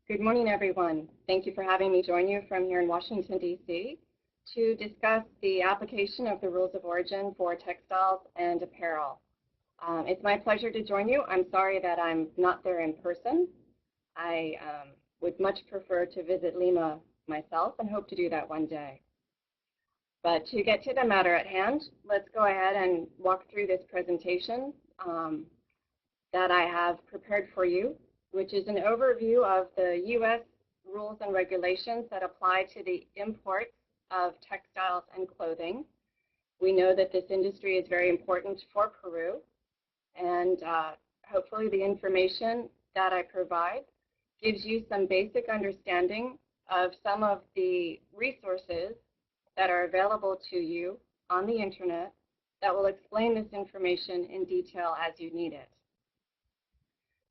Good morning, everyone. Thank you for having me join you from here in Washington, D.C. to discuss the application of the rules of origin for textiles and apparel. It's my pleasure to join you. I'm sorry that I'm not there in person. I would much prefer to visit Lima myself and hope to do that one day. But to get to the matter at hand, let's go ahead and walk through this presentation that I have prepared for you, which is an overview of the U.S. rules and regulations that apply to the imports of textiles and clothing. We know that this industry is very important for Peru, and hopefully the information that I provide gives you some basic understanding of some of the resources that are available to you on the internet that will explain this information in detail as you need it.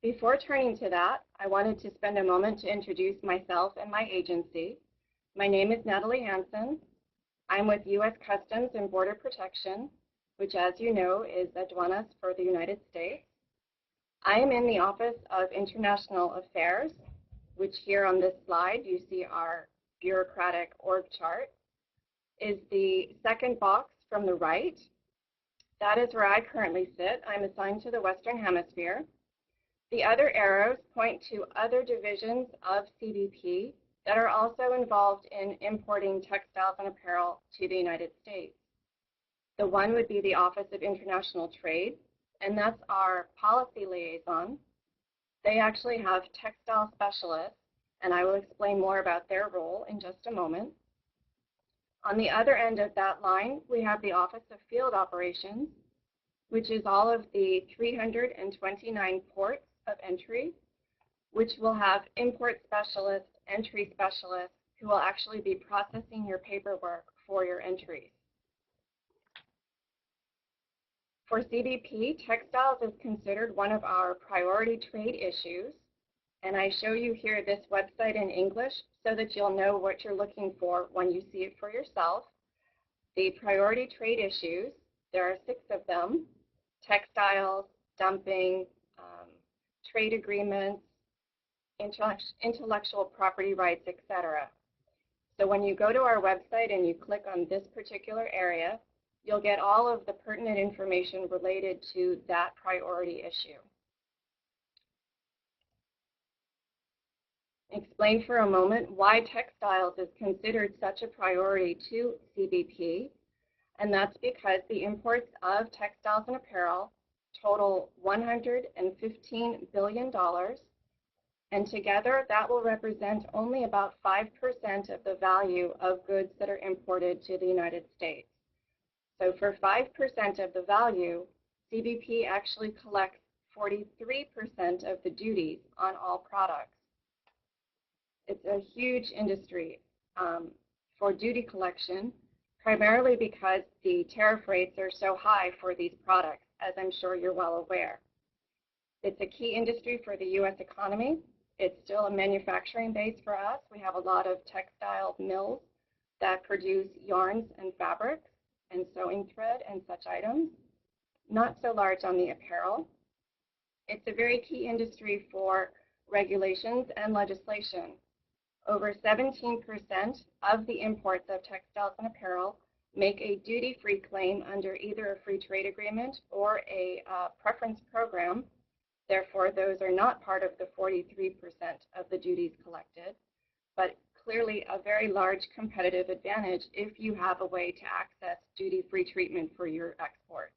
Before turning to that, I wanted to spend a moment to introduce myself and my agency. My name is Natalie Hanson. I'm with U.S. Customs and Border Protection, which, as you know, is Aduana for the United States. I am in the Office of International Affairs, which here on this slide you see our bureaucratic org chart, is the second box from the right. That is where I currently sit. I'm assigned to the Western Hemisphere. The other arrows point to other divisions of CBP that are also involved in importing textiles and apparel to the United States. The one would be the Office of International Trade, and that's our policy liaison. They actually have textile specialists, and I will explain more about their role in just a moment. On the other end of that line, we have the Office of Field Operations, which is all of the 329 ports of entry, which will have import specialists, entry specialists, who will actually be processing your paperwork for your entries. For CBP, textiles is considered one of our priority trade issues, and I show you here this website in English so that you'll know what you're looking for when you see it for yourself. The priority trade issues, there are 6 of them: textiles, dumping, trade agreements, intellectual property rights, etc. So when you go to our website and you click on this particular area, you'll get all of the pertinent information related to that priority issue. Explain for a moment why textiles is considered such a priority to CBP, and that's because the imports of textiles and apparel total $115 billion, and together that will represent only about 5% of the value of goods that are imported to the United States. So for 5% of the value, CBP actually collects 43% of the duties on all products. It's a huge industry for duty collection, primarily because the tariff rates are so high for these products, as I'm sure you're well aware. It's a key industry for the U.S. economy. It's still a manufacturing base for us. We have a lot of textile mills that produce yarns and fabrics and sewing thread and such items. Not so large on the apparel. It's a very key industry for regulations and legislation. Over 17% of the imports of textiles and apparel make a duty-free claim under either a free trade agreement or a preference program. Therefore, those are not part of the 43% of the duties collected, but clearly a very large competitive advantage if you have a way to access duty-free treatment for your exports.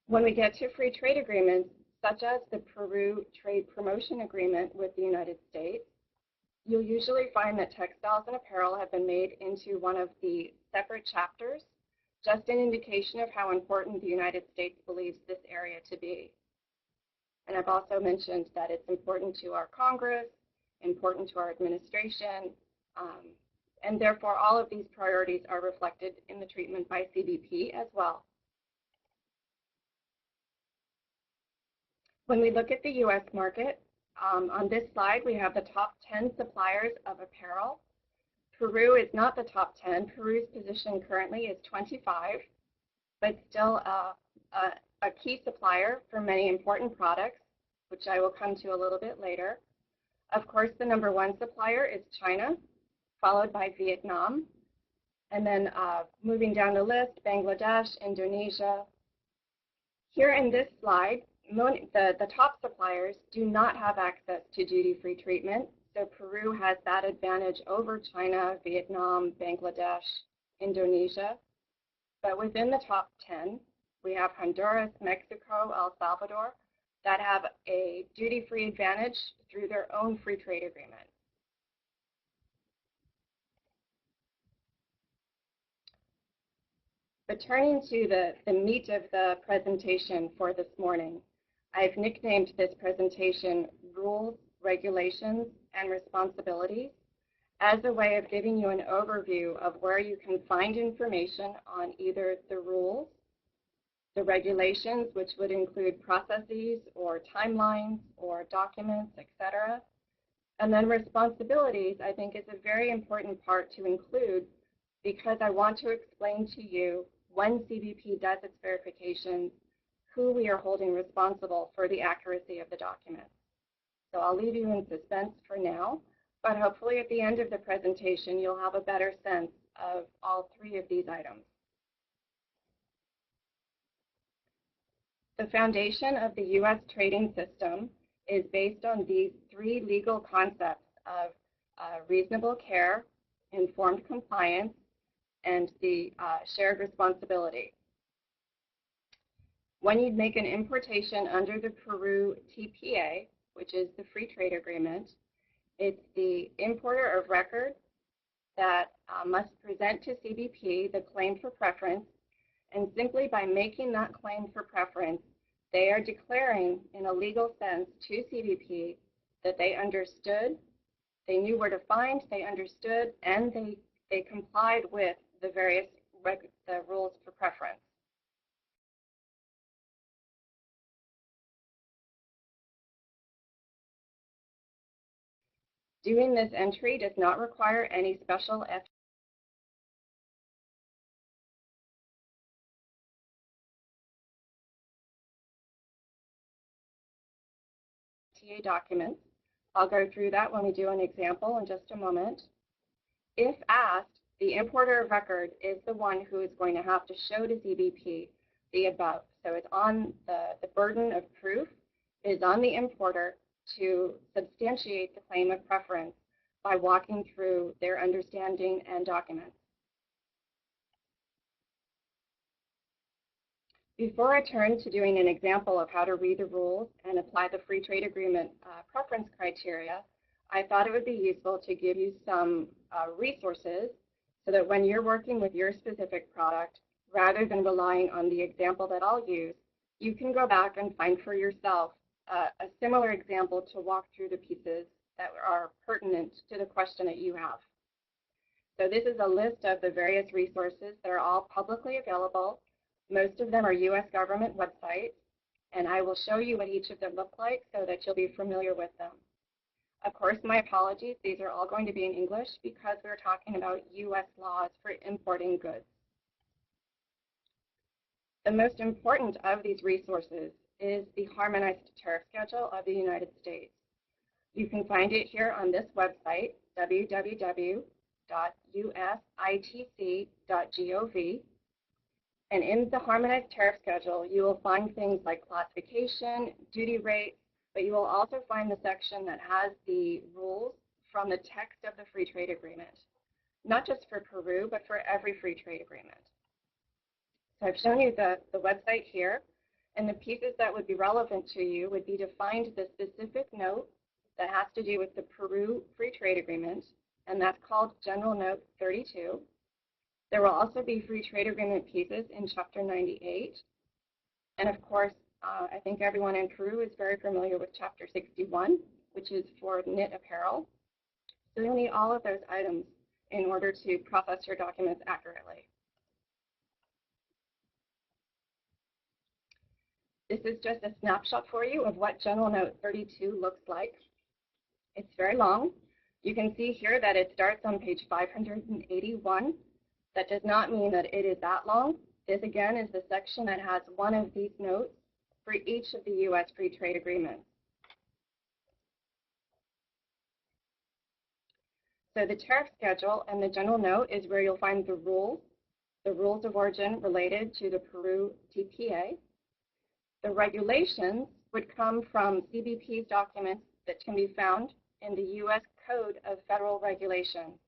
When we get to free trade agreements, such as the Peru Trade Promotion Agreement with the United States, you'll usually find that textiles and apparel have been made into one of the separate chapters, just an indication of how important the United States believes this area to be. And I've also mentioned that it's important to our Congress, important to our administration, and therefore all of these priorities are reflected in the treatment by CBP as well. When we look at the U.S. market, on this slide we have the top 10 suppliers of apparel. Peru is not the top 10. Peru's position currently is 25, but still a key supplier for many important products, which I will come to a little bit later. Of course, the number one supplier is China, followed by Vietnam, and then moving down the list, Bangladesh, Indonesia. Here in this slide, the top suppliers do not have access to duty-free treatment, so Peru has that advantage over China, Vietnam, Bangladesh, Indonesia. But within the top 10, we have Honduras, Mexico, El Salvador that have a duty-free advantage through their own free trade agreement. But turning to the meat of the presentation for this morning, I've nicknamed this presentation Rules, Regulations, and Responsibilities as a way of giving you an overview of where you can find information on either the rules, the regulations, which would include processes or timelines or documents, etc. And then responsibilities, I think, is a very important part to include because I want to explain to you when CBP does its verifications, who we are holding responsible for the accuracy of the document. So I'll leave you in suspense for now, but hopefully at the end of the presentation, you'll have a better sense of all three of these items. The foundation of the U.S. trading system is based on these three legal concepts of reasonable care, informed compliance, and the shared responsibility. When you make an importation under the Peru TPA, which is the free trade agreement, it's the importer of record that must present to CBP the claim for preference, and simply by making that claim for preference, they are declaring in a legal sense to CBP that they understood, they knew where to find, they understood, and they complied with the various rules for preference. Doing this entry does not require any special FTA documents. I'll go through that when we do an example in just a moment. If asked, the importer of record is the one who is going to have to show to CBP the above. So it's on the burden of proof is on the importer to substantiate the claim of preference by walking through their understanding and documents. Before I turn to doing an example of how to read the rules and apply the free trade agreement preference criteria, I thought it would be useful to give you some resources so that when you're working with your specific product, rather than relying on the example that I'll use, you can go back and find for yourself a similar example to walk through the pieces that are pertinent to the question that you have. So this is a list of the various resources that are all publicly available. Most of them are U.S. government websites, and I will show you what each of them look like so that you'll be familiar with them. Of course, my apologies, these are all going to be in English because we're talking about U.S. laws for importing goods. The most important of these resources is the Harmonized Tariff Schedule of the United States. You can find it here on this website, www.usitc.gov. And in the Harmonized Tariff Schedule, you will find things like classification, duty rates, but you will also find the section that has the rules from the text of the free trade agreement, not just for Peru, but for every free trade agreement. So I've shown you the website here, and the pieces that would be relevant to you would be to find the specific note that has to do with the Peru free trade agreement, and that's called General Note 32. There will also be free trade agreement pieces in Chapter 98, and of course, I think everyone in Peru is very familiar with Chapter 61, which is for knit apparel. So you'll need all of those items in order to process your documents accurately. This is just a snapshot for you of what General Note 32 looks like. It's very long. You can see here that it starts on page 581. That does not mean that it is that long. This, again, is the section that has one of these notes for each of the U.S. free trade agreements. So the tariff schedule and the general note is where you'll find the rules of origin related to the Peru TPA. The regulations would come from CBP's documents that can be found in the U.S. Code of Federal Regulations.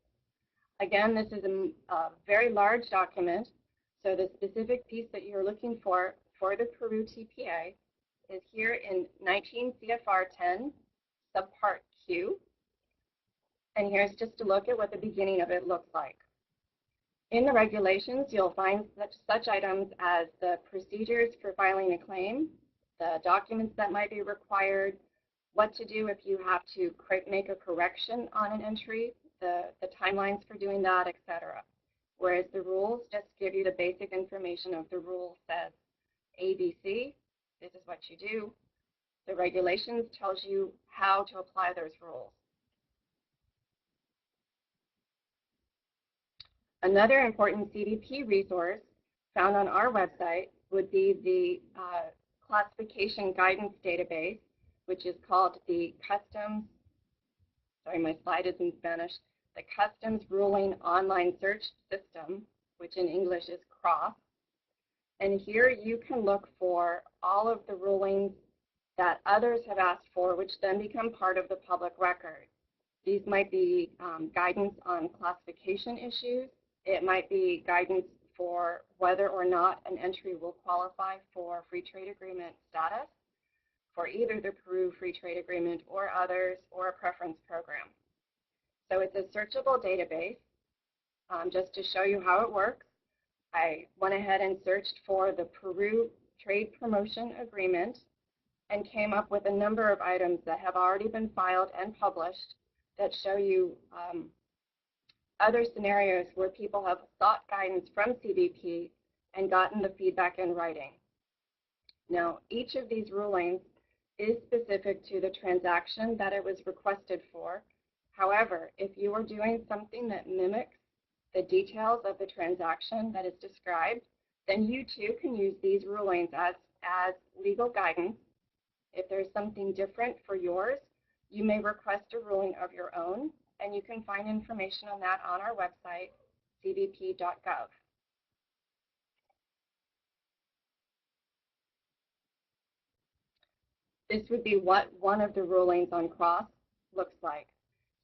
Again, this is a very large document, so the specific piece that you're looking for the Peru TPA is here in 19 CFR 10, subpart Q. And here's just a look at what the beginning of it looks like. In the regulations, you'll find such items as the procedures for filing a claim, the documents that might be required, what to do if you have to make a correction on an entry, the timelines for doing that, etc. Whereas the rules just give you the basic information of the rule says ABC, this is what you do. The regulations tells you how to apply those rules. Another important CBP resource found on our website would be the classification guidance database, which is called the Customs, sorry, my slide is in Spanish, the Customs Ruling Online Search System, which in English is CROSS. And here you can look for all of the rulings that others have asked for, which then become part of the public record. These might be guidance on classification issues. It might be guidance for whether or not an entry will qualify for free trade agreement status for either the Peru Free Trade Agreement or others or a preference program. So it's a searchable database. Just to show you how it works, I went ahead and searched for the Peru Trade Promotion Agreement and came up with a number of items that have already been filed and published that show you other scenarios where people have sought guidance from CBP and gotten the feedback in writing. Now, each of these rulings is specific to the transaction that it was requested for. However, if you are doing something that mimics the details of the transaction that is described, then you too can use these rulings as legal guidance. If there's something different for yours, you may request a ruling of your own, and you can find information on that on our website, cbp.gov. This would be what one of the rulings on CROSS looks like.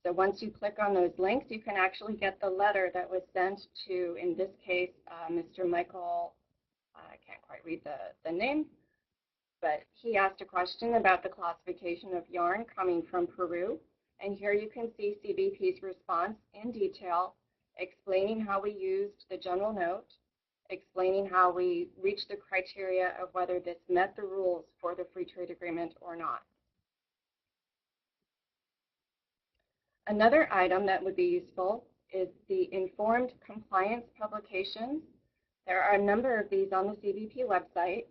So once you click on those links, you can actually get the letter that was sent to, in this case, Mr. Michael, I can't quite read the name, but he asked a question about the classification of yarn coming from Peru. And here you can see CBP's response in detail, explaining how we used the general note, explaining how we reached the criteria of whether this met the rules for the free trade agreement or not. Another item that would be useful is the informed compliance publications. There are a number of these on the CBP website.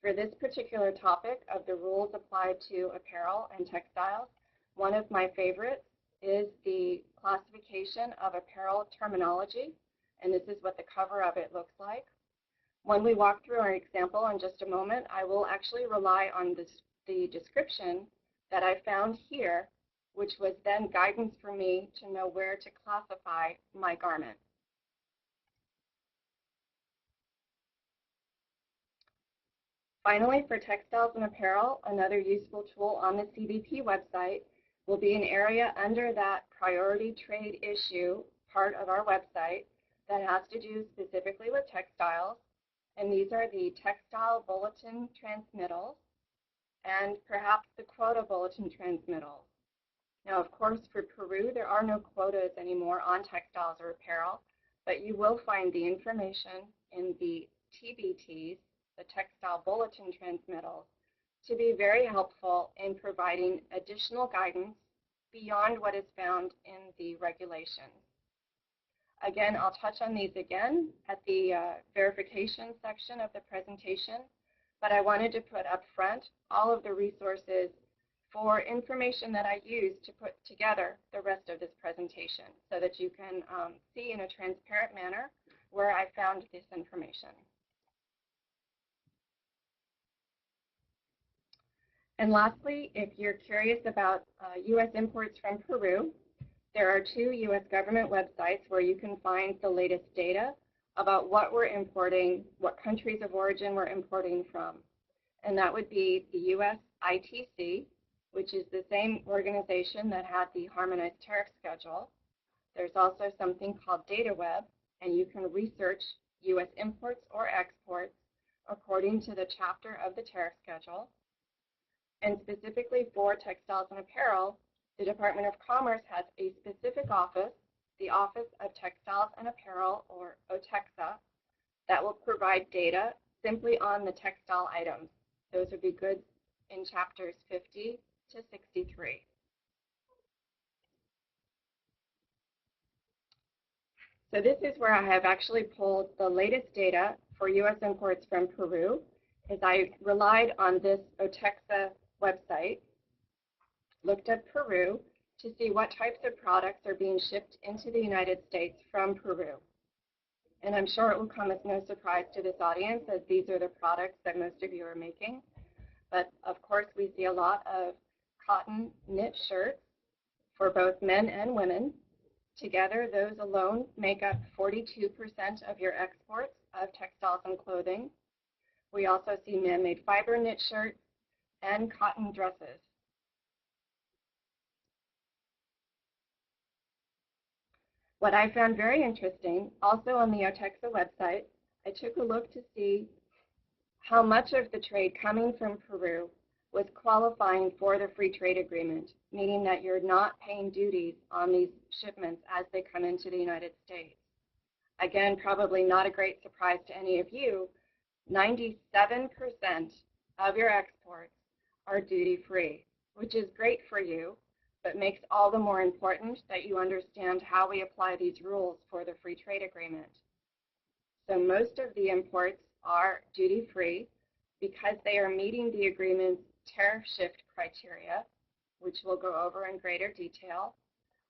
For this particular topic of the rules applied to apparel and textiles, one of my favorites is the classification of apparel terminology, and this is what the cover of it looks like. When we walk through our example in just a moment, I will actually rely on the description that I found here, which was then guidance for me to know where to classify my garment. Finally, for textiles and apparel, another useful tool on the CBP website will be an area under that priority trade issue part of our website that has to do specifically with textiles. And these are the textile bulletin transmittals and perhaps the quota bulletin transmittals. Now, of course, for Peru, there are no quotas anymore on textiles or apparel, but you will find the information in the TBTs, the textile bulletin transmittals, to be very helpful in providing additional guidance beyond what is found in the regulations. Again, I'll touch on these again at the verification section of the presentation, but I wanted to put up front all of the resources for information that I use to put together the rest of this presentation so that you can see in a transparent manner where I found this information. And lastly, if you're curious about U.S. imports from Peru, there are 2 U.S. government websites where you can find the latest data about what we're importing, what countries of origin we're importing from. And that would be the U.S. ITC, which is the same organization that had the harmonized tariff schedule. There's also something called DataWeb, and you can research U.S. imports or exports according to the chapter of the tariff schedule. And specifically for textiles and apparel, the Department of Commerce has a specific office, the Office of Textiles and Apparel, or OTEXA, that will provide data simply on the textile items. Those would be goods in chapters 50 to 63. So this is where I have actually pulled the latest data for U.S. imports from Peru, as I relied on this OTEXA website, looked at Peru to see what types of products are being shipped into the United States from Peru. And I'm sure it will come as no surprise to this audience, as these are the products that most of you are making. But of course, we see a lot of cotton knit shirts for both men and women. Together, those alone make up 42% of your exports of textiles and clothing. We also see man-made fiber knit shirts and cotton dresses. What I found very interesting, also on the OTEXA website, I took a look to see how much of the trade coming from Peru was qualifying for the free trade agreement, meaning that you're not paying duties on these shipments as they come into the United States. Again, probably not a great surprise to any of you, 97% of your exports are duty-free, which is great for you, but makes all the more important that you understand how we apply these rules for the free trade agreement. So most of the imports are duty-free because they are meeting the agreement's tariff shift criteria, which we'll go over in greater detail.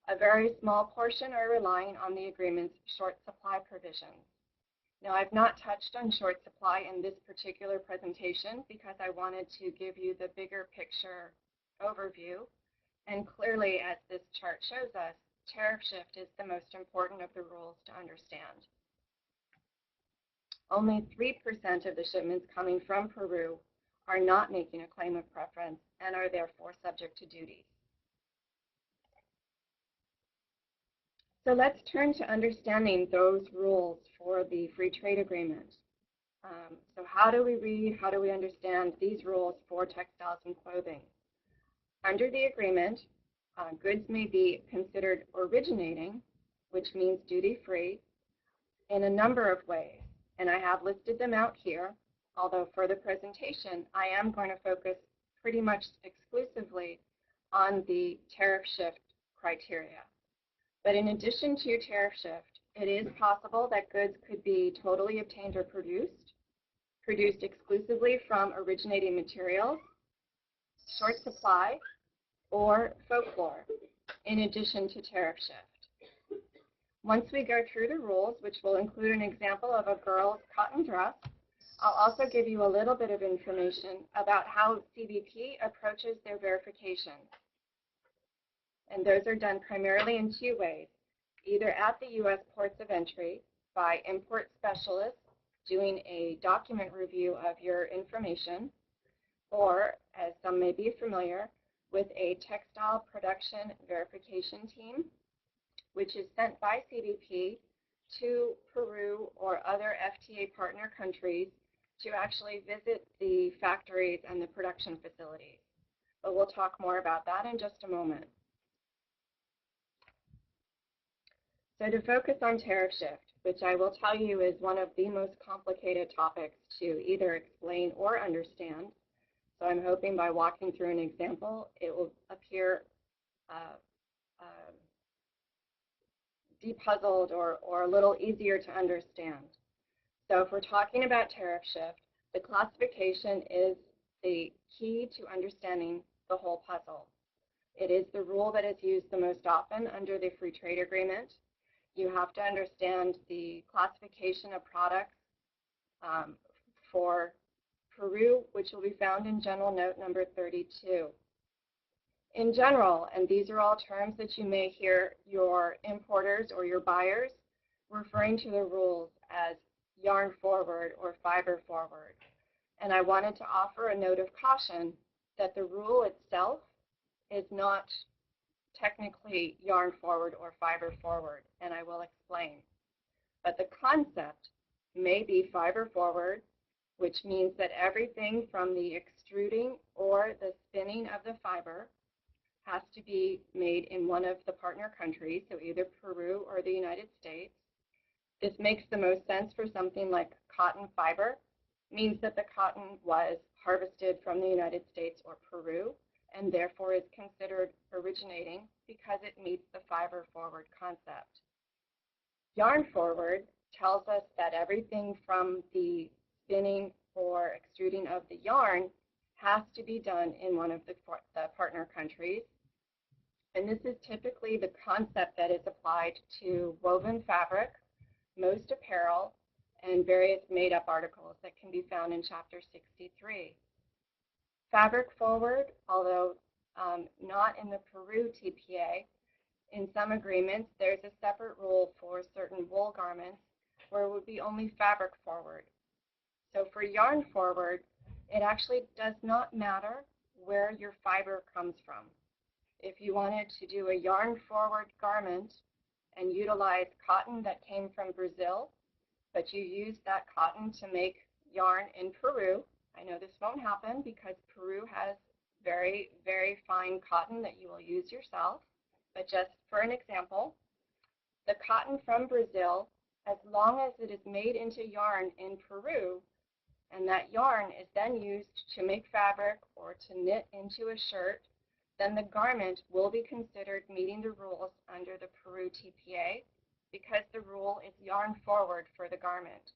A very small portion are relying on the agreement's short supply provisions. Now, I've not touched on short supply in this particular presentation because I wanted to give you the bigger picture overview. And clearly, as this chart shows us, tariff shift is the most important of the rules to understand. Only 3% of the shipments coming from Peru are not making a claim of preference and are therefore subject to duties. So let's turn to understanding those rules for the free trade agreement. So how do we read, how do we understand these rules for textiles and clothing? Under the agreement, goods may be considered originating, which means duty-free, in a number of ways. And I have listed them out here, although for the presentation, I am going to focus pretty much exclusively on the tariff shift criteria. But in addition to tariff shift, it is possible that goods could be totally obtained or produced exclusively from originating materials, short supply, or folklore, in addition to tariff shift. Once we go through the rules, which will include an example of a girl's cotton dress, I'll also give you a little bit of information about how CBP approaches their verification. And those are done primarily in 2 ways, either at the U.S. ports of entry by import specialists doing a document review of your information, or, as some may be familiar, with a textile production verification team, which is sent by CBP to Peru or other FTA partner countries to actually visit the factories and the production facilities. But we'll talk more about that in just a moment. So to focus on tariff shift, which I will tell you is one of the most complicated topics to either explain or understand, so I'm hoping by walking through an example, it will appear depuzzled or a little easier to understand. So if we're talking about tariff shift, the classification is the key to understanding the whole puzzle. It is the rule that is used the most often under the free trade agreement. You have to understand the classification of products for Peru, which will be found in General Note number 32. In general, and these are all terms that you may hear your importers or your buyers referring to the rules as yarn forward or fiber forward. And I wanted to offer a note of caution that the rule itself is not technically yarn forward or fiber forward, and I will explain. But the concept may be fiber forward, which means that everything from the extruding or the spinning of the fiber has to be made in one of the partner countries, so either Peru or the United States. This makes the most sense for something like cotton fiber, means that the cotton was harvested from the United States or Peru, and therefore is considered originating because it meets the fiber forward concept. Yarn forward tells us that everything from the spinning or extruding of the yarn has to be done in one of the partner countries. And this is typically the concept that is applied to woven fabric, most apparel, and various made-up articles that can be found in Chapter 63. Fabric forward, although not in the Peru TPA, in some agreements there's a separate rule for certain wool garments where it would be only fabric forward. So for yarn forward, it actually does not matter where your fiber comes from. If you wanted to do a yarn forward garment and utilize cotton that came from Brazil, but you used that cotton to make yarn in Peru, I know this won't happen because Peru has very, very fine cotton that you will use yourself, but just for an example, the cotton from Brazil, as long as it is made into yarn in Peru, and that yarn is then used to make fabric or to knit into a shirt, then the garment will be considered meeting the rules under the Peru TPA because the rule is yarn forward for the garment.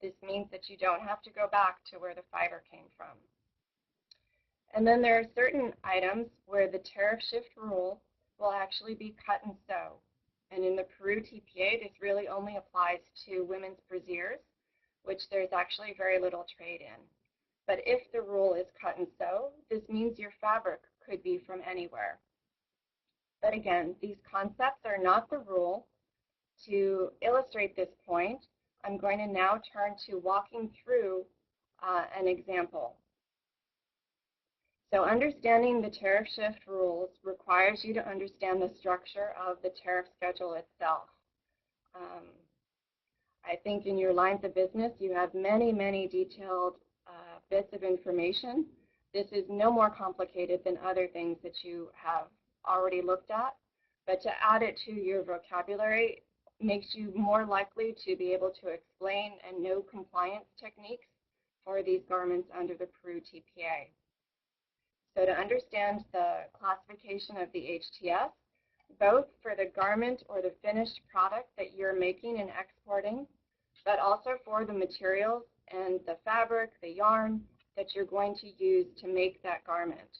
This means that you don't have to go back to where the fiber came from. And then there are certain items where the tariff shift rule will actually be cut and sew. And in the Peru TPA, this really only applies to women's brasiers, which there's actually very little trade in. But if the rule is cut and sew, this means your fabric could be from anywhere. But again, these concepts are not the rule. To illustrate this point, I'm going to now turn to walking through an example. So understanding the tariff shift rules requires you to understand the structure of the tariff schedule itself. I think in your lines of business you have many, many detailed bits of information. This is no more complicated than other things that you have already looked at, but to add it to your vocabulary makes you more likely to be able to explain and know compliance techniques for these garments under the Peru TPA. So to understand the classification of the HTS, both for the garment or the finished product that you're making and exporting, but also for the materials and the fabric, the yarn that you're going to use to make that garment.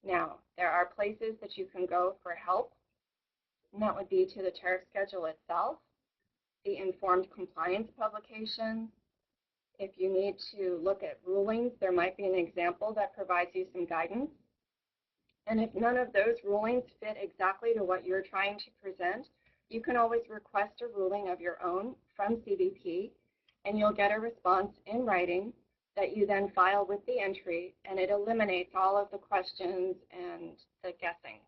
Now, there are places that you can go for help, and that would be to the tariff schedule itself, the informed compliance publications. If you need to look at rulings, there might be an example that provides you some guidance. And if none of those rulings fit exactly to what you're trying to present, you can always request a ruling of your own from CBP, and you'll get a response in writing that you then file with the entry, and it eliminates all of the questions and the guessing.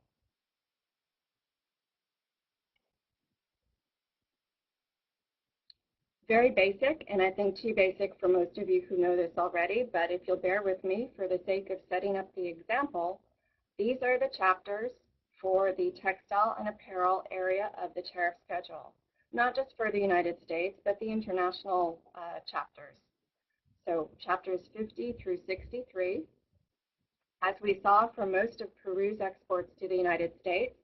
Very basic, and I think too basic for most of you who know this already, but if you'll bear with me for the sake of setting up the example, these are the chapters for the textile and apparel area of the tariff schedule, not just for the United States, but the international chapters. So chapters 50 through 63. As we saw for most of Peru's exports to the United States,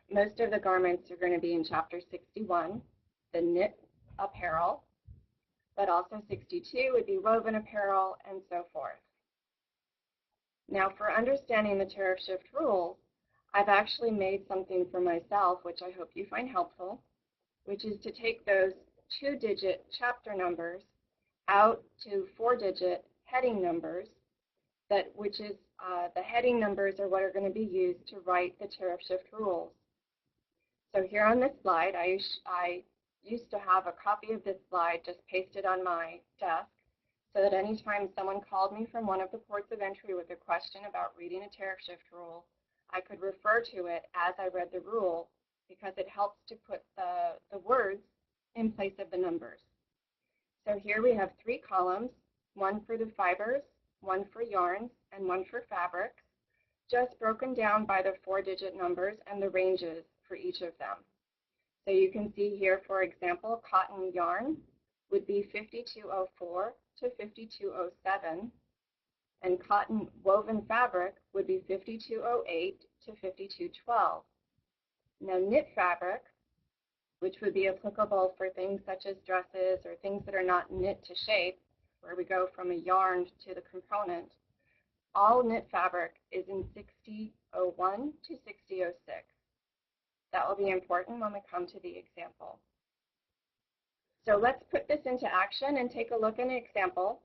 most of the garments are going to be in chapter 61, the knit apparel, but also 62 would be woven apparel and so forth. Now for understanding the tariff shift rules, I've actually made something for myself, which I hope you find helpful, which is to take those 2-digit chapter numbers out to 4-digit heading numbers, which is the heading numbers are what are going to be used to write the tariff shift rules. So here on this slide, I used to have a copy of this slide just pasted on my desk so that anytime someone called me from one of the ports of entry with a question about reading a tariff shift rule, I could refer to it as I read the rule because it helps to put the words in place of the numbers. So here we have 3 columns, one for the fibers, one for yarns, and one for fabrics, just broken down by the 4-digit numbers and the ranges for each of them. So you can see here, for example, cotton yarn would be 5204 to 5207, and cotton woven fabric would be 5208 to 5212. Now knit fabric, which would be applicable for things such as dresses or things that are not knit to shape, where we go from a yarn to the component, all knit fabric is in 6001 to 6006. That will be important when we come to the example. So let's put this into action and take a look at an example,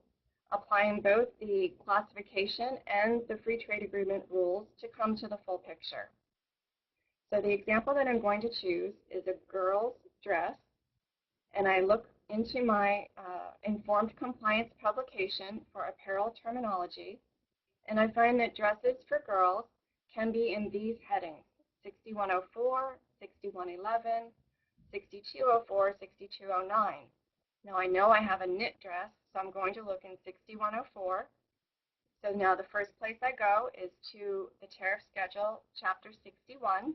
applying both the classification and the free trade agreement rules to come to the full picture. So the example that I'm going to choose is a girl's dress, and I look into my informed compliance publication for apparel terminology, and I find that dresses for girls can be in these headings: 6104, 6111, 6204, 6209. Now I know I have a knit dress, so I'm going to look in 6104. So now the first place I go is to the tariff schedule, chapter 61,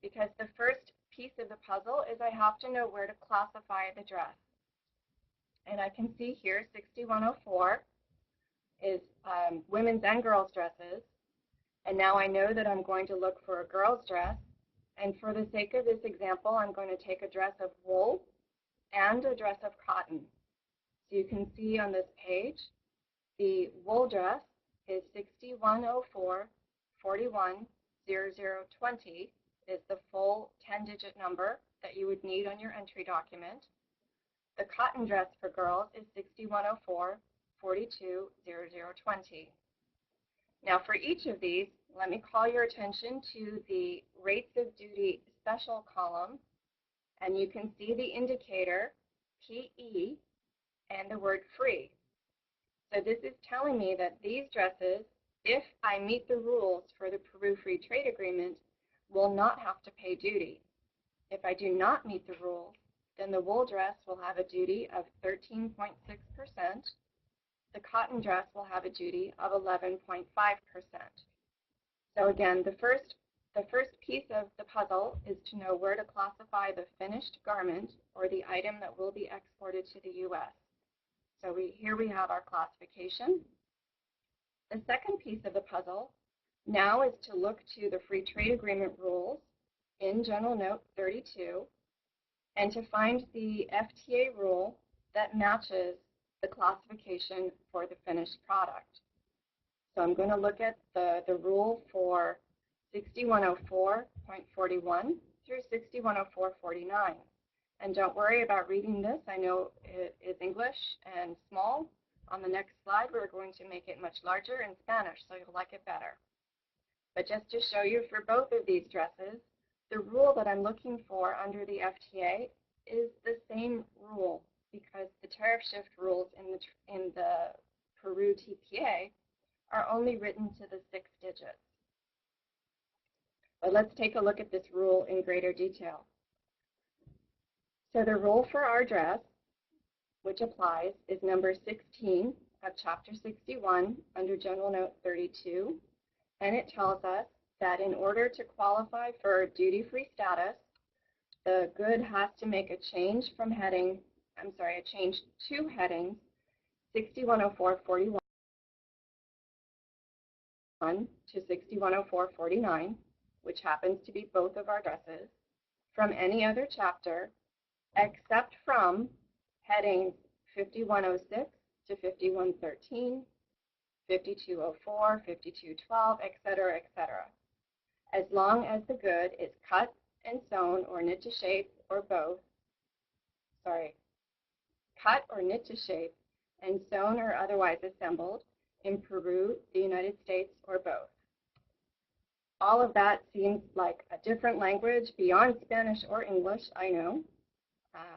because the first piece of the puzzle is I have to know where to classify the dress. And I can see here 6104 is women's and girls' dresses. And now I know that I'm going to look for a girl's dress. And for the sake of this example, I'm going to take a dress of wool and a dress of cotton. So you can see on this page, the wool dress is 6104 41 0020 is the full 10-digit number that you would need on your entry document. The cotton dress for girls is 6104 42 0020. Now for each of these, let me call your attention to the rates of duty special column, and you can see the indicator PE and the word free. So this is telling me that these dresses, if I meet the rules for the Peru Free Trade Agreement, will not have to pay duty. If I do not meet the rules, then the wool dress will have a duty of 13.6%. The cotton dress will have a duty of 11.5%. So again, the first piece of the puzzle is to know where to classify the finished garment or the item that will be exported to the U.S. So here we have our classification. The second piece of the puzzle now is to look to the Free Trade Agreement rules in General Note 32 and to find the FTA rule that matches the classification for the finished product. So I'm going to look at the rule for 6104.41 through 6104.49. And don't worry about reading this. I know it is English and small. On the next slide, we're going to make it much larger in Spanish, so you'll like it better. But just to show you for both of these dresses, the rule that I'm looking for under the FTA is the same rule, because the tariff shift rules in the Peru TPA are only written to the 6 digits. But let's take a look at this rule in greater detail. So the rule for our dress, which applies, is number 16 of Chapter 61 under General Note 32, and it tells us that in order to qualify for duty-free status, the good has to make a change from heading, a change to headings 6104.41 to 6104.49, which happens to be both of our dresses, from any other chapter except from headings 5106 to 5113, 5204, 5212, etc., etc., as long as the good is cut and sewn or knit to shape or both, cut or knit to shape and sewn or otherwise assembled in Peru, the United States, or both. All of that seems like a different language beyond Spanish or English, I know,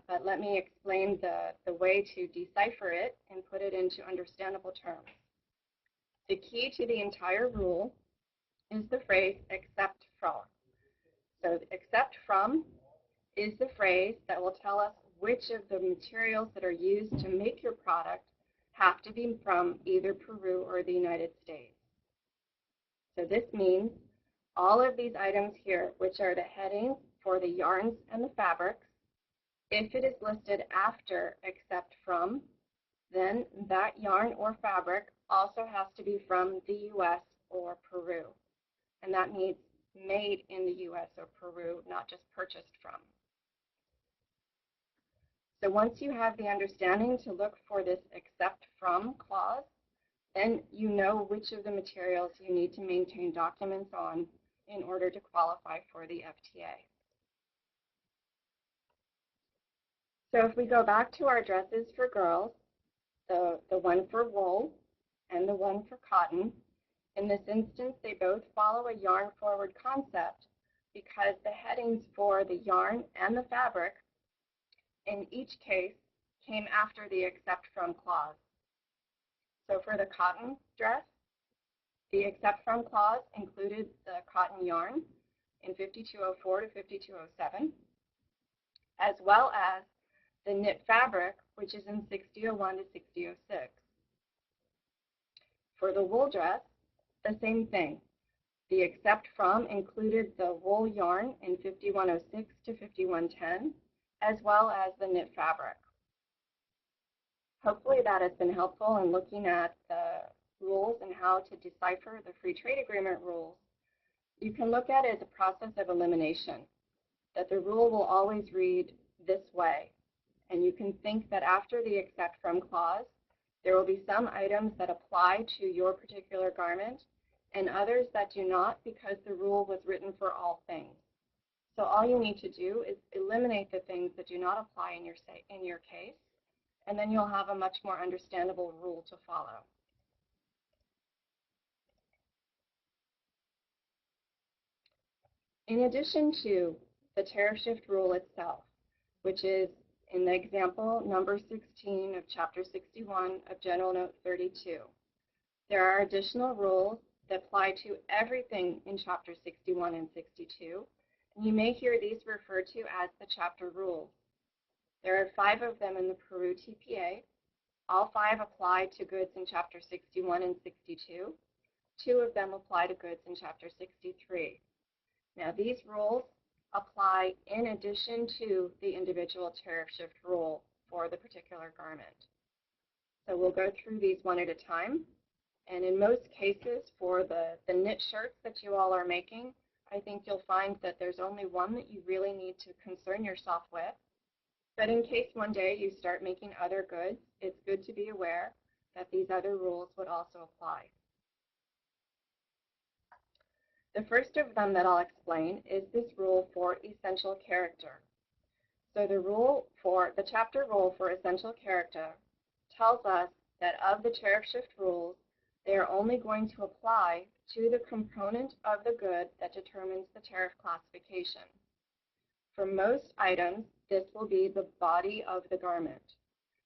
but let me explain the way to decipher it and put it into understandable terms. The key to the entire rule is the phrase except from. So except from is the phrase that will tell us which of the materials that are used to make your product have to be from either Peru or the United States. So this means all of these items here, which are the headings for the yarns and the fabrics, if it is listed after except from, then that yarn or fabric also has to be from the US or Peru. And that means made in the US or Peru, not just purchased from. So once you have the understanding to look for this except from clause, then you know which of the materials you need to maintain documents on in order to qualify for the FTA. So if we go back to our dresses for girls, the one for wool and the one for cotton, in this instance, they both follow a yarn-forward concept because the headings for the yarn and the fabric in each case came after the except from clause. So for the cotton dress, the except from clause included the cotton yarn in 5204 to 5207, as well as the knit fabric, which is in 6001 to 6006. For the wool dress, the same thing. The except from included the wool yarn in 5106 to 5110, as well as the knit fabric. Hopefully that has been helpful in looking at the rules and how to decipher the free trade agreement rules. You can look at it as a process of elimination, that the rule will always read this way. And you can think that after the except from clause, there will be some items that apply to your particular garment and others that do not because the rule was written for all things. So all you need to do is eliminate the things that do not apply in your case, and then you'll have a much more understandable rule to follow. In addition to the tariff shift rule itself, which is in the example number 16 of Chapter 61 of General Note 32, there are additional rules that apply to everything in Chapter 61 and 62, and you may hear these referred to as the chapter rules. There are 5 of them in the Peru TPA. All 5 apply to goods in Chapter 61 and 62. 2 of them apply to goods in Chapter 63. Now, these rules apply in addition to the individual tariff shift rule for the particular garment. So we'll go through these one at a time. And in most cases, for the knit shirts that you all are making, I think you'll find that there's only one that you really need to concern yourself with. But in case one day you start making other goods, it's good to be aware that these other rules would also apply. The first of them that I'll explain is this rule for essential character. So the chapter rule for essential character tells us that of the tariff shift rules, they are only going to apply to the component of the good that determines the tariff classification. For most items, this will be the body of the garment.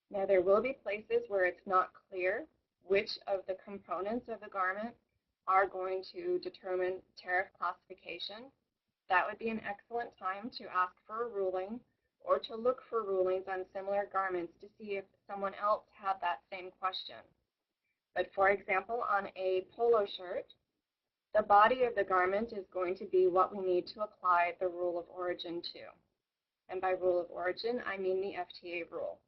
Now, there will be places where it's not clear which of the components of the garment are going to determine tariff classification. That would be an excellent time to ask for a ruling or to look for rulings on similar garments to see if someone else had that same question. But for example, on a polo shirt, the body of the garment is going to be what we need to apply the rule of origin to. And by rule of origin, I mean the FTA rule.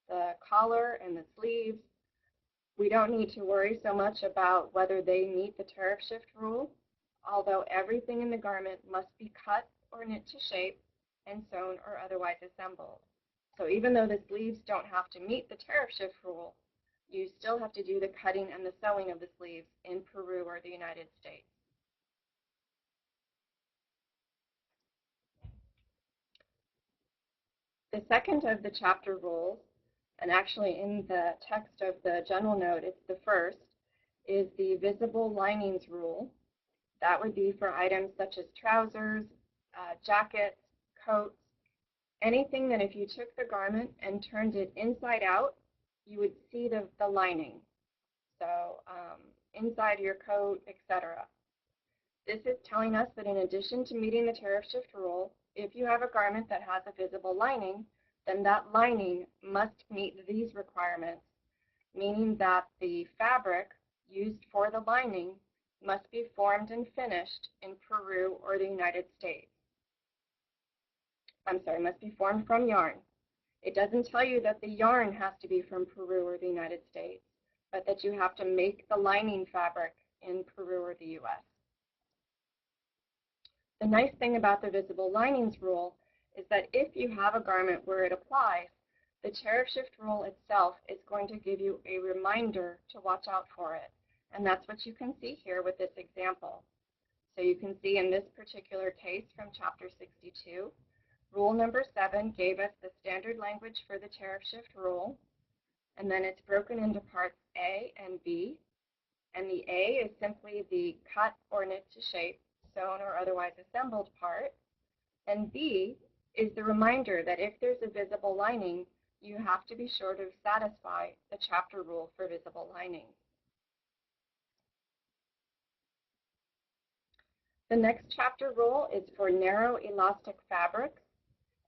The collar and the sleeves, we don't need to worry so much about whether they meet the tariff shift rule, although everything in the garment must be cut or knit to shape and sewn or otherwise assembled. So even though the sleeves don't have to meet the tariff shift rule, you still have to do the cutting and the sewing of the sleeves in Peru or the United States. The second of the chapter rules, and actually in the text of the general note, it's the first, is the visible linings rule. That would be for items such as trousers, jackets, coats, anything that if you took the garment and turned it inside out, you would see the lining. So inside your coat, etc. This is telling us that in addition to meeting the tariff shift rule, if you have a garment that has a visible lining, then that lining must meet these requirements, meaning that the fabric used for the lining must be formed and finished in Peru or the United States. Must be formed from yarn. It doesn't tell you that the yarn has to be from Peru or the United States, but that you have to make the lining fabric in Peru or the US. The nice thing about the visible linings rule is that if you have a garment where it applies, the tariff shift rule itself is going to give you a reminder to watch out for it. And that's what you can see here with this example. So you can see in this particular case from Chapter 62, Rule number 7 gave us the standard language for the tariff shift rule, and then it's broken into parts A and B. And the A is simply the cut or knit to shape, sewn or otherwise assembled part. And B is the reminder that if there's a visible lining, you have to be sure to satisfy the chapter rule for visible lining. The next chapter rule is for narrow elastic fabrics,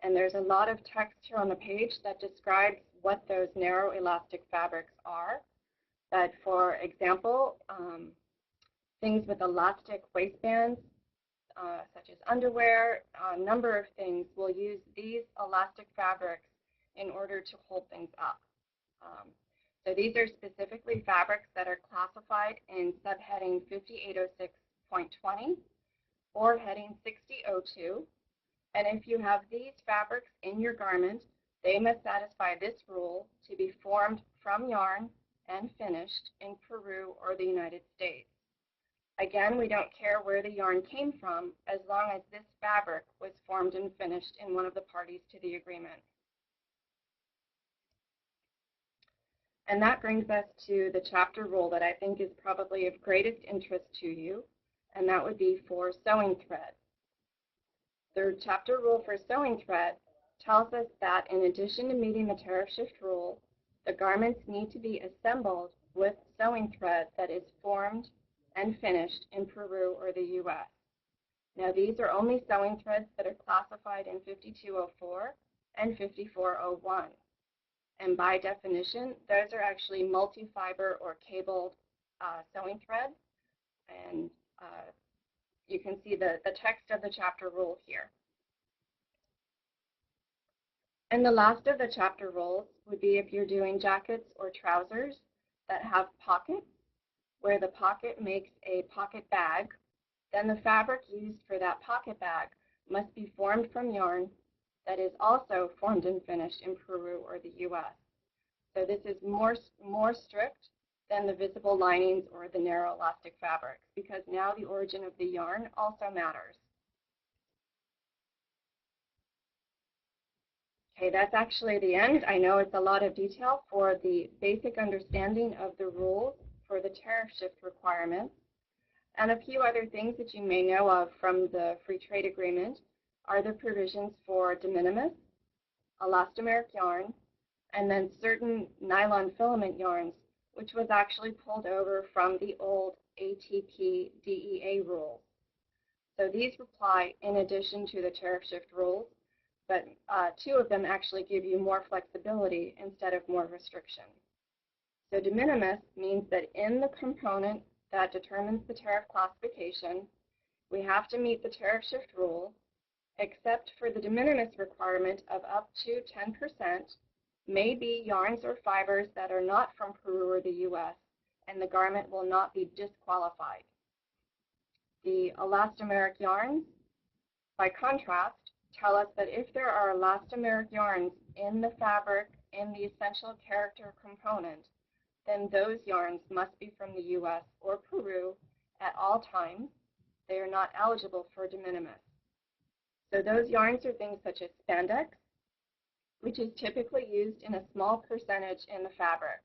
and there's a lot of text here on the page that describes what those narrow elastic fabrics are. But for example, things with elastic waistbands, such as underwear, a number of things will use these elastic fabrics in order to hold things up. So these are specifically fabrics that are classified in subheading 5806.20 or heading 6002. And if you have these fabrics in your garment, they must satisfy this rule to be formed from yarn and finished in Peru or the United States. Again, we don't care where the yarn came from as long as this fabric was formed and finished in one of the parties to the agreement. And that brings us to the chapter rule that I think is probably of greatest interest to you, and that would be for sewing thread. The chapter rule for sewing thread tells us that in addition to meeting the tariff shift rule, the garments need to be assembled with sewing thread that is formed and finished in Peru or the US. Now these are only sewing threads that are classified in 5204 and 5401. And by definition, those are actually multi-fiber or cabled sewing thread. And you can see the text of the chapter rule here. And the last of the chapter rules would be if you're doing jackets or trousers that have pockets, where the pocket makes a pocket bag, then the fabric used for that pocket bag must be formed from yarn that is also formed and finished in Peru or the US. So this is more strict than the visible linings or the narrow elastic fabrics, because now the origin of the yarn also matters. Okay, that's actually the end. I know it's a lot of detail for the basic understanding of the rules for the tariff shift requirements. And a few other things that you may know of from the free trade agreement are the provisions for de minimis, elastomeric yarn, and then certain nylon filament yarns, which was actually pulled over from the old ATP DEA rules. So these apply in addition to the tariff shift rules, but two of them actually give you more flexibility instead of more restriction. So de minimis means that in the component that determines the tariff classification, we have to meet the tariff shift rule, except for the de minimis requirement of up to 10% may be yarns or fibers that are not from Peru or the US, and the garment will not be disqualified. The elastomeric yarns, by contrast, tell us that if there are elastomeric yarns in the fabric in the essential character component, then those yarns must be from the US or Peru at all times. They are not eligible for de minimis. So those yarns are things such as spandex, which is typically used in a small percentage in the fabric.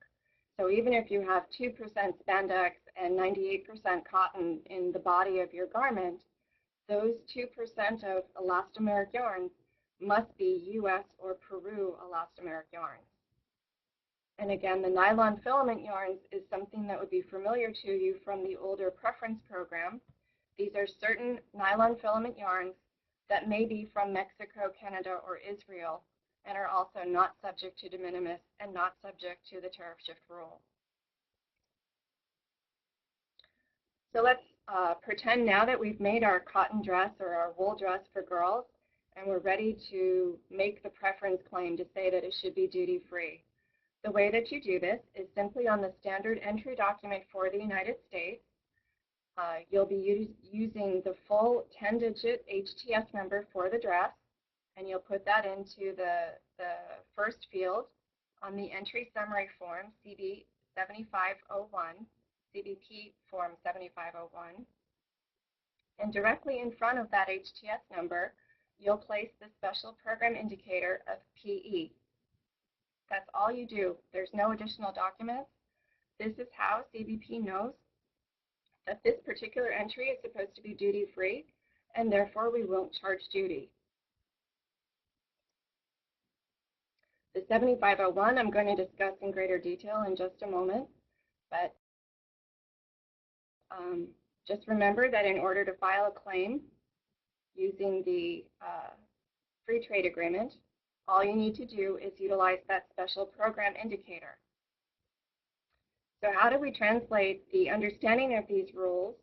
So even if you have 2% spandex and 98% cotton in the body of your garment, those 2% of elastomeric yarns must be US or Peru elastomeric yarns. And again, the nylon filament yarns is something that would be familiar to you from the older preference program. These are certain nylon filament yarns that may be from Mexico, Canada, or Israel, and are also not subject to de minimis and not subject to the tariff shift rule. So let's pretend now that we've made our cotton dress or our wool dress for girls, and we're ready to make the preference claim to say that it should be duty-free. The way that you do this is simply on the standard entry document for the United States. You'll be using the full 10-digit HTS number for the dress, and you'll put that into the first field on the entry summary form, CB 7501, CBP form 7501. And directly in front of that HTS number, you'll place the special program indicator of PE. That's all you do. There's no additional documents. This is how CBP knows that this particular entry is supposed to be duty-free, and therefore we won't charge duty. The 7501 I'm going to discuss in greater detail in just a moment, but just remember that in order to file a claim using the free trade agreement, all you need to do is utilize that special program indicator. So how do we translate the understanding of these rules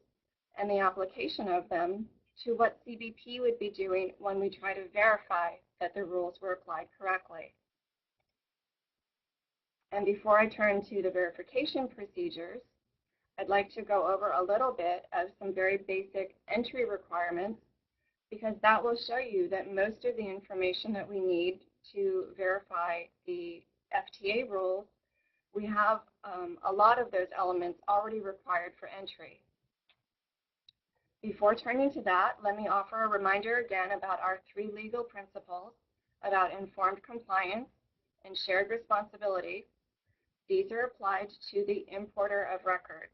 and the application of them to what CBP would be doing when we try to verify that the rules were applied correctly? And before I turn to the verification procedures, I'd like to go over a little bit of some very basic entry requirements, because that will show you that most of the information that we need to verify the FTA rules, we have a lot of those elements already required for entry. Before turning to that, let me offer a reminder again about our 3 legal principles about informed compliance and shared responsibility. These are applied to the importer of record.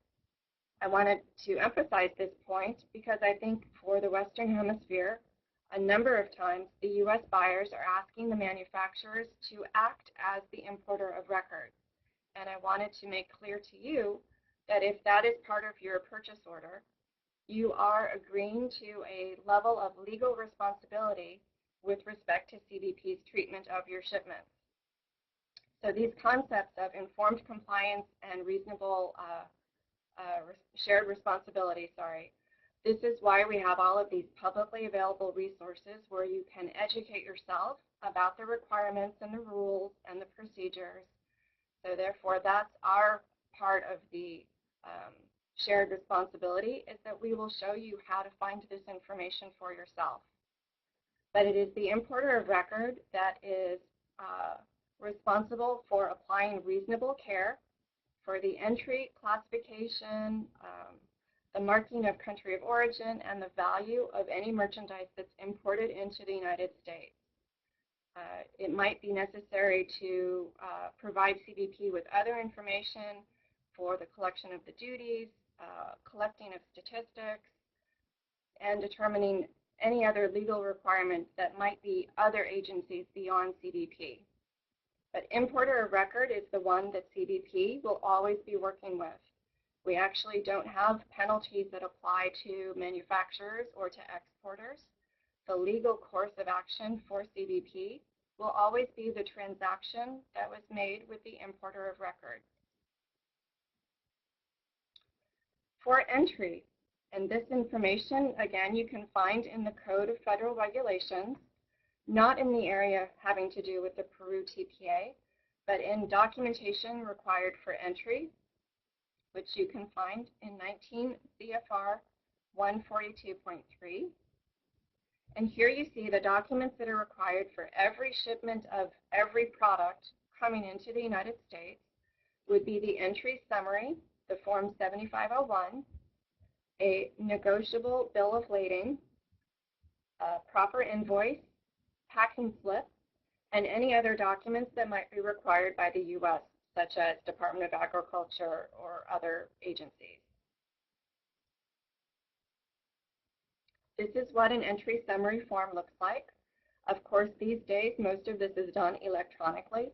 I wanted to emphasize this point because I think for the Western Hemisphere, a number of times the U.S. buyers are asking the manufacturers to act as the importer of record. And I wanted to make clear to you that if that is part of your purchase order, you are agreeing to a level of legal responsibility with respect to CBP's treatment of your shipments. So these concepts of informed compliance and reasonable shared responsibility, this is why we have all of these publicly available resources where you can educate yourself about the requirements and the rules and the procedures. So therefore, that's our part of the shared responsibility, is that we will show you how to find this information for yourself. But it is the importer of record that is responsible for applying reasonable care for the entry, classification, the marking of country of origin, and the value of any merchandise that's imported into the United States. It might be necessary to provide CBP with other information for the collection of the duties, collecting of statistics, and determining any other legal requirements that might be other agencies beyond CBP. But importer of record is the one that CBP will always be working with. We actually don't have penalties that apply to manufacturers or to exporters. The legal course of action for CBP will always be the transaction that was made with the importer of record. For entry, and this information, again, you can find in the Code of Federal Regulations, not in the area having to do with the Peru TPA, but in documentation required for entry, which you can find in 19 CFR 142.3. And here you see the documents that are required for every shipment of every product coming into the United States would be the entry summary, the Form 7501, a negotiable bill of lading, a proper invoice, packing slip, and any other documents that might be required by the U.S. such as Department of Agriculture or other agencies. This is what an entry summary form looks like. Of course, these days, most of this is done electronically,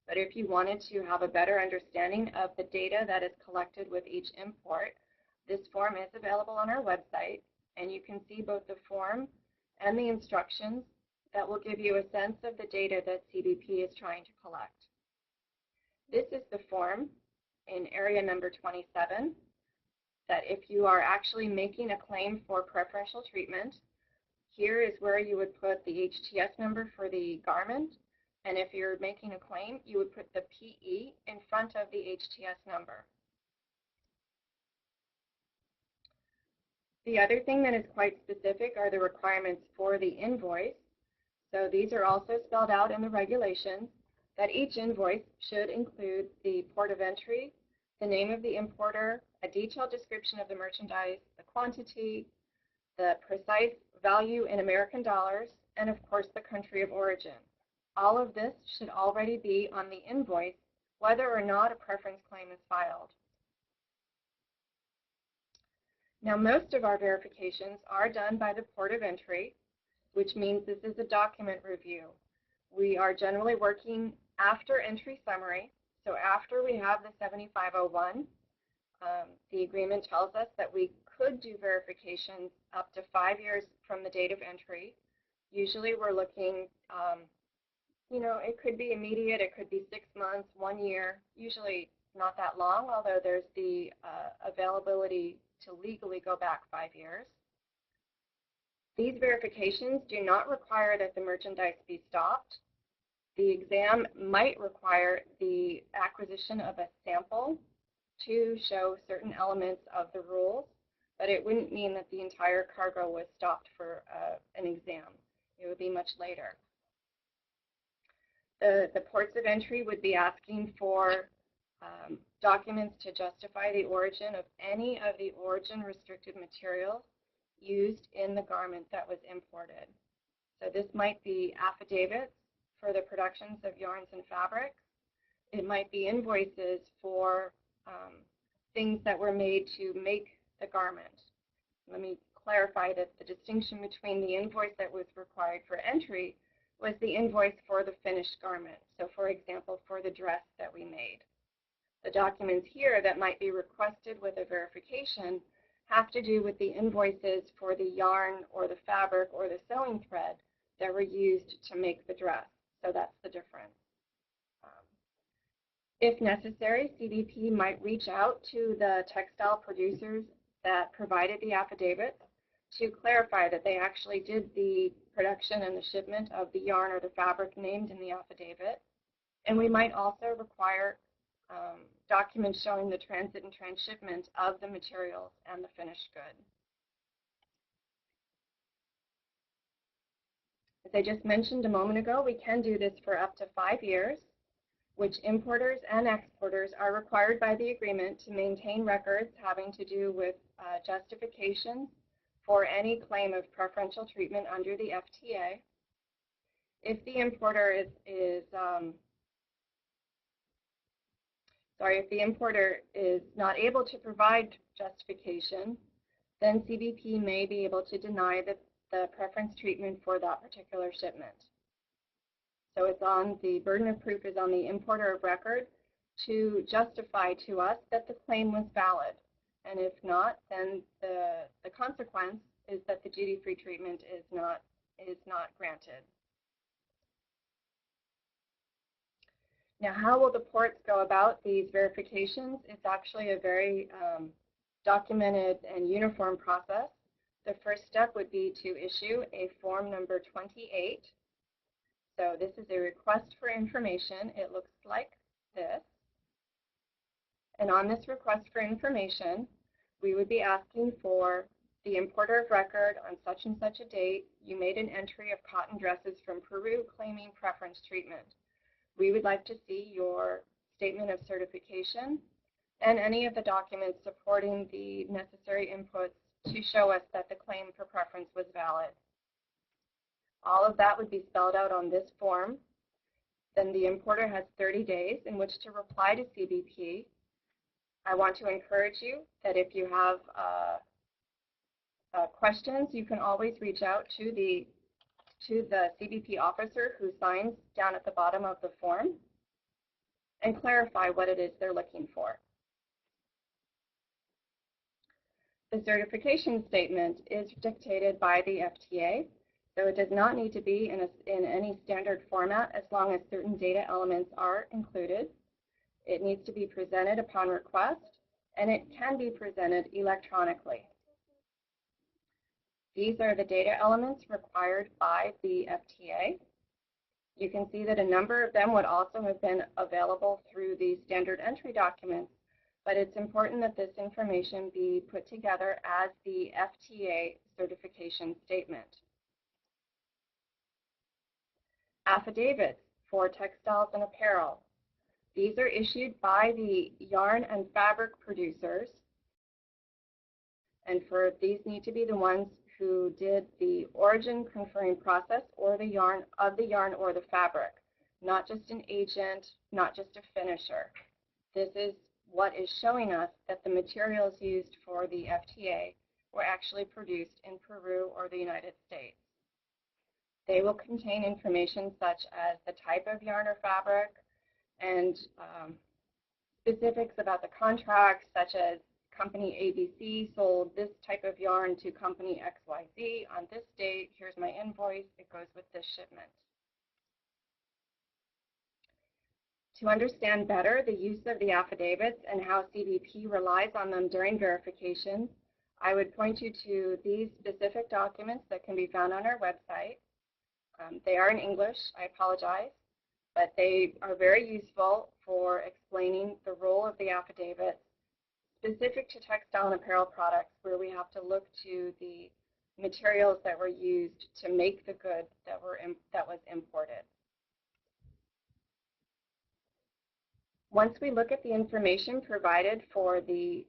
but if you wanted to have a better understanding of the data that is collected with each import, this form is available on our website, and you can see both the form and the instructions that will give you a sense of the data that CBP is trying to collect. This is the form in area number 27, that if you are actually making a claim for preferential treatment, here is where you would put the HTS number for the garment, and if you're making a claim, you would put the PE in front of the HTS number. The other thing that is quite specific are the requirements for the invoice. So these are also spelled out in the regulations, that each invoice should include the port of entry, the name of the importer, a detailed description of the merchandise, the quantity, the precise value in American dollars, and of course the country of origin. All of this should already be on the invoice, whether or not a preference claim is filed. Now, most of our verifications are done by the port of entry, which means this is a document review. We are generally working after entry summary. So after we have the 7501, the agreement tells us that we could do verifications up to 5 years from the date of entry. Usually we're looking, it could be immediate, it could be 6 months, 1 year, usually not that long, although there's the availability to legally go back 5 years. These verifications do not require that the merchandise be stopped. The exam might require the acquisition of a sample to show certain elements of the rules, but it wouldn't mean that the entire cargo was stopped for an exam. It would be much later. The ports of entry would be asking for documents to justify the origin of any of the origin restricted materials used in the garment that was imported. So this might be affidavits for the productions of yarns and fabrics. It might be invoices for things that were made to make the garment. Let me clarify that the distinction between the invoice that was required for entry was the invoice for the finished garment. So for example, for the dress that we made. The documents here that might be requested with a verification have to do with the invoices for the yarn or the fabric or the sewing thread that were used to make the dress. So that's the difference. If necessary, CBP might reach out to the textile producers that provided the affidavits to clarify that they actually did the production and the shipment of the yarn or the fabric named in the affidavit. And we might also require documents showing the transit and transshipment of the materials and the finished good. As I just mentioned a moment ago, we can do this for up to 5 years, which importers and exporters are required by the agreement to maintain records having to do with justification for any claim of preferential treatment under the FTA. If the importer is not able to provide justification, then CBP may be able to deny the preference treatment for that particular shipment. So it's on the burden of proof is on the importer of record to justify to us that the claim was valid. And if not, then the consequence is that the duty-free treatment is not granted. Now, how will the ports go about these verifications? It's actually a very documented and uniform process. The first step would be to issue a form number 28. So this is a request for information. It looks like this. And on this request for information, we would be asking for the importer of record on such and such a date. You made an entry of cotton dresses from Peru claiming preference treatment. We would like to see your statement of certification and any of the documents supporting the necessary inputs to show us that the claim for preference was valid. All of that would be spelled out on this form. then the importer has 30 days in which to reply to CBP. I want to encourage you that if you have questions, you can always reach out to the CBP officer who signs down at the bottom of the form and clarify what it is they're looking for. The certification statement is dictated by the FTA, so it does not need to be in any standard format as long as certain data elements are included. It needs to be presented upon request, and it can be presented electronically. These are the data elements required by the FTA. You can see that a number of them would also have been available through the standard entry documents, but it's important that this information be put together as the FTA certification statement. Affidavits for textiles and apparel. These are issued by the yarn and fabric producers, and these need to be the ones who did the origin conferring process or the yarn or the fabric, not just an agent, not just a finisher. This is what is showing us that the materials used for the FTA were actually produced in Peru or the United States. They will contain information such as the type of yarn or fabric and specifics about the contract, such as Company ABC sold this type of yarn to Company XYZ on this date. Here's my invoice. It goes with this shipment. To understand better the use of the affidavits and how CBP relies on them during verification, I would point you to these specific documents that can be found on our website. They are in English, I apologize, but they are very useful for explaining the role of the affidavits specific to textile and apparel products, where we have to look to the materials that were used to make the good that was imported. Once we look at the information provided for the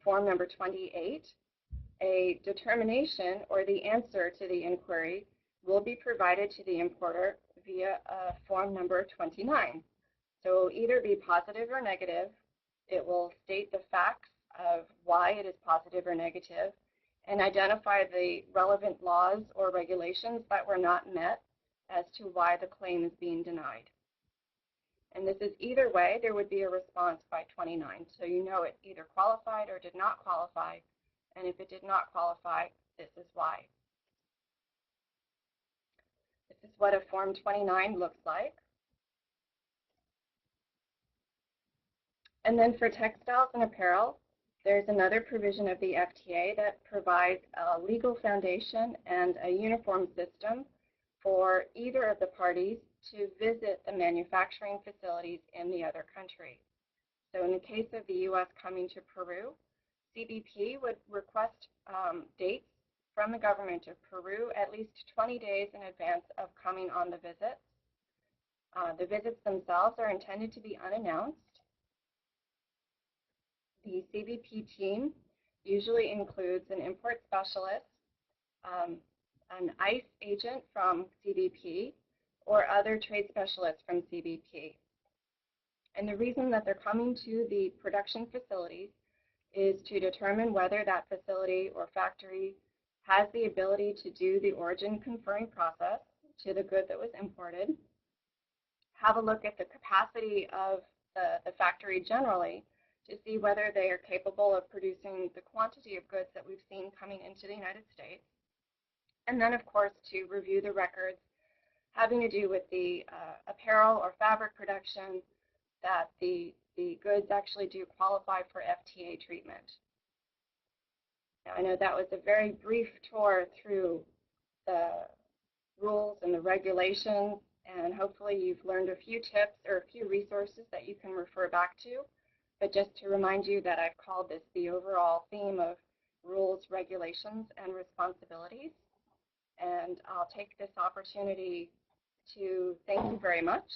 form number 28, a determination or the answer to the inquiry will be provided to the importer via form number 29. So it will either be positive or negative. It will state the facts of why it is positive or negative and identify the relevant laws or regulations that were not met as to why the claim is being denied. And this is either way, there would be a response by 29. So you know it either qualified or did not qualify. And if it did not qualify, this is why. This is what a Form 29 looks like. And then for textiles and apparel, there's another provision of the FTA that provides a legal foundation and a uniform system for either of the parties to visit the manufacturing facilities in the other country. So in the case of the U.S. coming to Peru, CBP would request dates from the government of Peru at least 20 days in advance of coming on the visit. The visits themselves are intended to be unannounced. The CBP team usually includes an import specialist, an ICE agent from CBP, or other trade specialists from CBP. And the reason that they're coming to the production facilities is to determine whether that facility or factory has the ability to do the origin conferring process to the good that was imported, have a look at the capacity of the factory generally to see whether they are capable of producing the quantity of goods that we've seen coming into the United States, and then of course to review the records having to do with the apparel or fabric production, that the goods actually do qualify for FTA treatment. Now, I know that was a very brief tour through the rules and the regulations, and hopefully you've learned a few tips or a few resources that you can refer back to. But just to remind you that I've called this the overall theme of rules, regulations, and responsibilities. And I'll take this opportunity to thank you very much.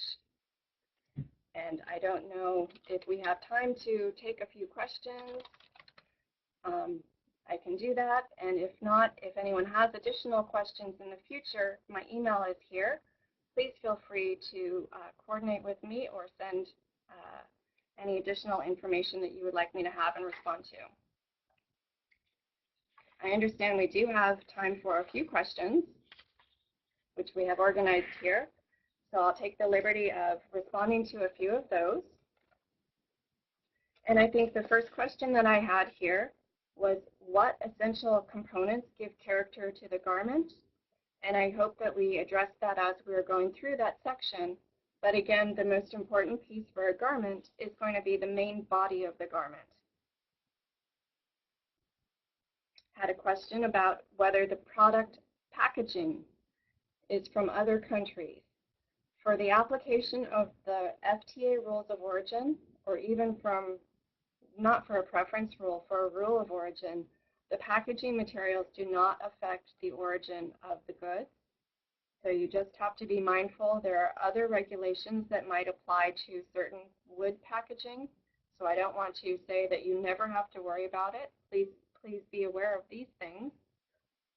And I don't know if we have time to take a few questions. I can do that. And if not, if anyone has additional questions in the future, my email is here. please feel free to coordinate with me or send any additional information that you would like me to have and respond to. I understand we do have time for a few questions, which we have organized here. So I'll take the liberty of responding to a few of those. And I think the first question that I had here was, what essential components give character to the garment? And I hope that we address that as we are going through that section. But again, the most important piece for a garment is going to be the main body of the garment. Had a question about whether the product packaging is from other countries. For the application of the FTA rules of origin, or even from, not for a preference rule, for a rule of origin, the packaging materials do not affect the origin of the goods. So you just have to be mindful. There are other regulations that might apply to certain wood packaging. So I don't want to say that you never have to worry about it. Please be aware of these things.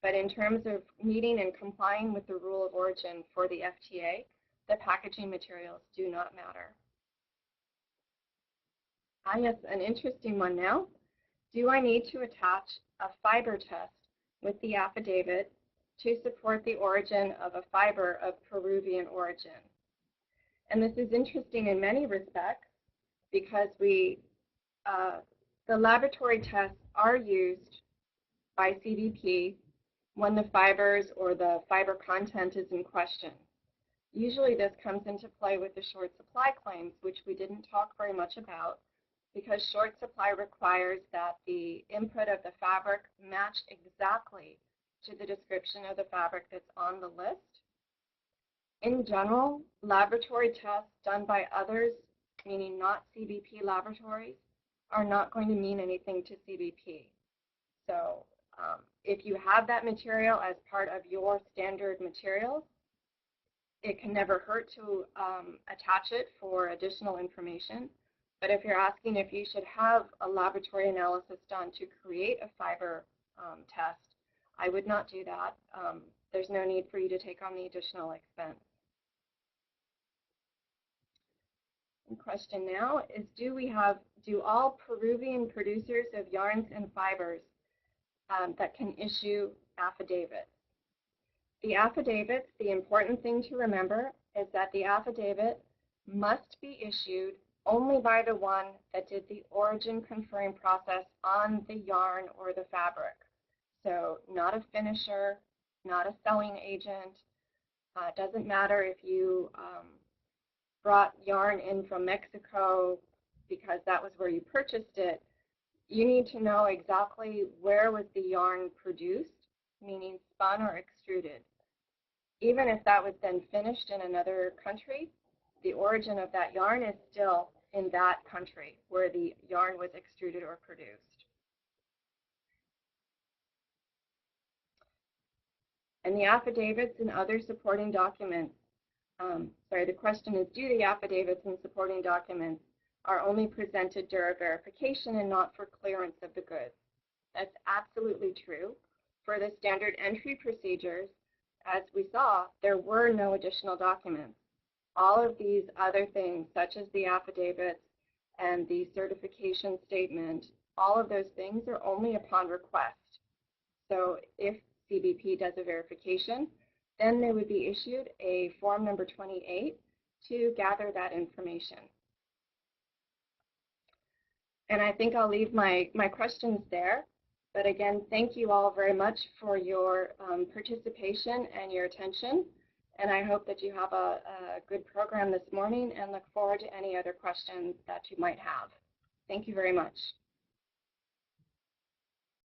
But in terms of meeting and complying with the rule of origin for the FTA, the packaging materials do not matter. Yes, an interesting one now. Do I need to attach a fiber test with the affidavit to support the origin of a fiber of Peruvian origin? And this is interesting in many respects because the laboratory tests are used by CBP when the fibers or the fiber content is in question. Usually this comes into play with the short supply claims, which we didn't talk very much about, because short supply requires that the input of the fabric match exactly to the description of the fabric that's on the list. In general, laboratory tests done by others, meaning not CBP laboratories, are not going to mean anything to CBP. So if you have that material as part of your standard materials, it can never hurt to attach it for additional information. But if you're asking if you should have a laboratory analysis done to create a fiber test, I would not do that. There's no need for you to take on the additional expense. The question now is, do all Peruvian producers of yarns and fibers that can issue affidavits? The affidavits, the important thing to remember is that the affidavit must be issued only by the one that did the origin conferring process on the yarn or the fabric. So not a finisher, not a selling agent. It doesn't matter if you brought yarn in from Mexico because that was where you purchased it. You need to know exactly where was the yarn produced, meaning spun or extruded. Even if that was then finished in another country, the origin of that yarn is still in that country where the yarn was extruded or produced. And the affidavits and other supporting documents, the question is, do the affidavits and supporting documents are only presented during verification and not for clearance of the goods? That's absolutely true. For the standard entry procedures, as we saw, there were no additional documents. All of these other things, such as the affidavits and the certification statement, all of those things are only upon request. So if CBP does a verification, then they would be issued a form number 28 to gather that information. And I think I'll leave my questions there. But again, thank you all very much for your participation and your attention. And I hope that you have a good program this morning and look forward to any other questions that you might have. Thank you very much.